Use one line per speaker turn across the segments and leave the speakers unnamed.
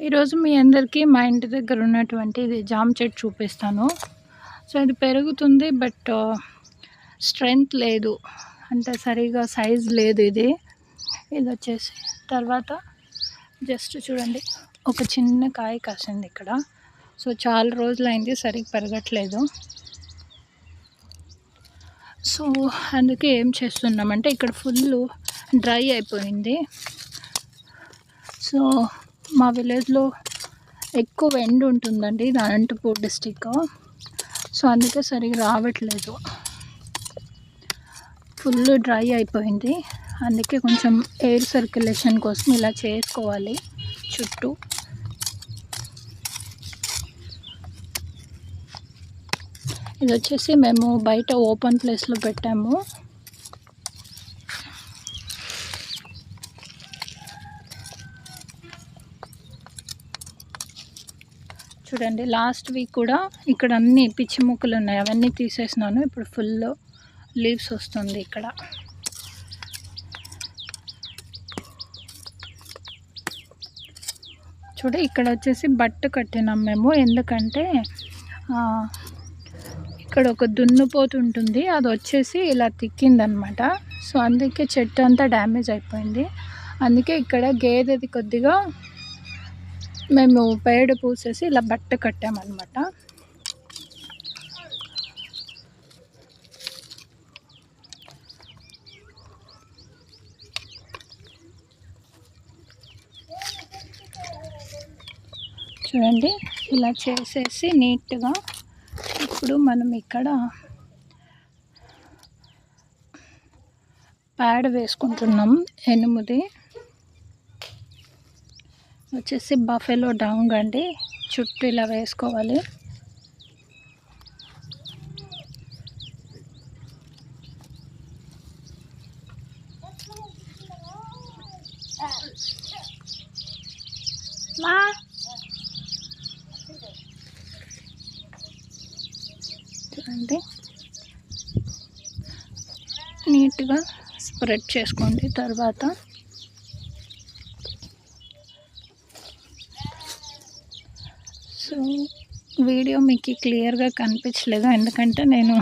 ఈరోజు మీ అందరికీ మా ఇంటి దగ్గర ఉన్నటువంటి ఇది జామ చెట్టు చూపిస్తాను. సో ఇది పెరుగుతుంది, బట్ స్ట్రెంగ్త్ లేదు, అంటే సరిగా సైజ్ లేదు. ఇది వచ్చేసి తర్వాత జస్ట్ చూడండి, ఒక చిన్న కాయ కాసింది ఇక్కడ. సో చాలా రోజులైంది, సరిగ్గా పెరగట్లేదు. సో అందుకే ఏం చేస్తున్నామంటే, ఇక్కడ ఫుల్ డ్రై అయిపోయింది. సో మా విలేజ్లో ఎక్కువ ఎండ ఉంటుందండి, ఇది అనంతపూర్ డిస్టిక్. సో అందుకే సరిగ్గా రావట్లేదు, ఫుల్ డ్రై అయిపోయింది. అందుకే కొంచెం ఎయిర్ సర్క్యులేషన్ కోసం ఇలా చేసుకోవాలి చుట్టూ. ఇది వచ్చేసి మేము బయట ఓపెన్ ప్లేస్లో పెట్టాము. చూడండి, లాస్ట్ వీక్ కూడా ఇక్కడ అన్ని పిచ్చి ముక్కలు ఉన్నాయి, అవన్నీ తీసేసినాను. ఇప్పుడు ఫుల్ లీవ్స్ వస్తుంది ఇక్కడ. చూడ, ఇక్కడ వచ్చేసి బట్ట కట్టినాం మేము, ఎందుకంటే ఇక్కడ ఒక దున్నుపోతు ఉంటుంది, అది వచ్చేసి ఇలా తిక్కిందనమాట. సో అందుకే చెట్టు అంతా డ్యామేజ్ అయిపోయింది. అందుకే ఇక్కడ గేదెది కొద్దిగా మేము పేడ పూసేసి ఇలా బట్ట కట్టామన్నమాట. చూడండి, ఇలా చేసేసి నీట్గా ఇప్పుడు మనం ఇక్కడ పేడ వేసుకుంటున్నాం. ఎనిమిది వచ్చేసి బఫెలో డంగ్ అండి, చుట్టూ ఇలా వేసుకోవాలి. చూడండి, నీట్గా స్ప్రెడ్ చేసుకోండి. తర్వాత సో వీడియో మీకు క్లియర్గా కనిపించలేదు, ఎందుకంటే నేను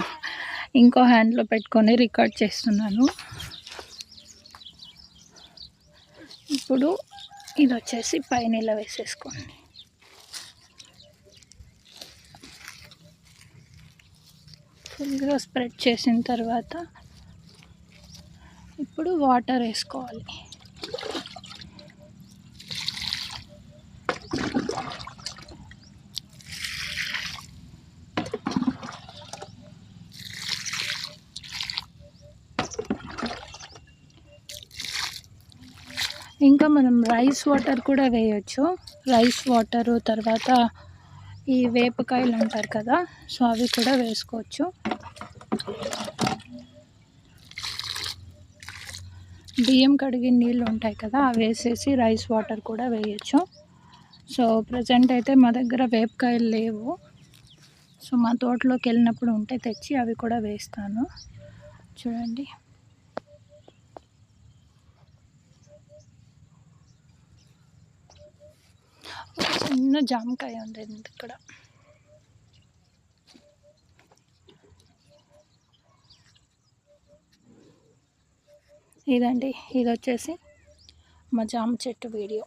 ఇంకో హ్యాండ్లో పెట్టుకొని రికార్డ్ చేస్తున్నాను. ఇప్పుడు ఇది వచ్చేసి పైన ఇలా వేసేసుకోండి. ఫుల్గా స్ప్రెడ్ చేసిన తర్వాత ఇప్పుడు వాటర్ వేసుకోవాలి. ఇంకా మనం రైస్ వాటర్ కూడా వేయచ్చు. రైస్ వాటరు, తర్వాత ఈ వేపకాయలు అంటారు కదా, సో అవి కూడా వేసుకోవచ్చు. బియ్యం కడిగి నీళ్ళు ఉంటాయి కదా, అవి వేసేసి రైస్ వాటర్ కూడా వేయచ్చు. సో ప్రజెంట్ అయితే మా దగ్గర వేపకాయలు లేవు. సో మా తోటలోకి వెళ్ళినప్పుడు ఉంటే తెచ్చి అవి కూడా వేస్తాను. చూడండి, చిన్న జామకాయ ఉంది ఇక్కడ. ఇదండి, ఇది వచ్చేసి మా జామ చెట్టు వీడియో.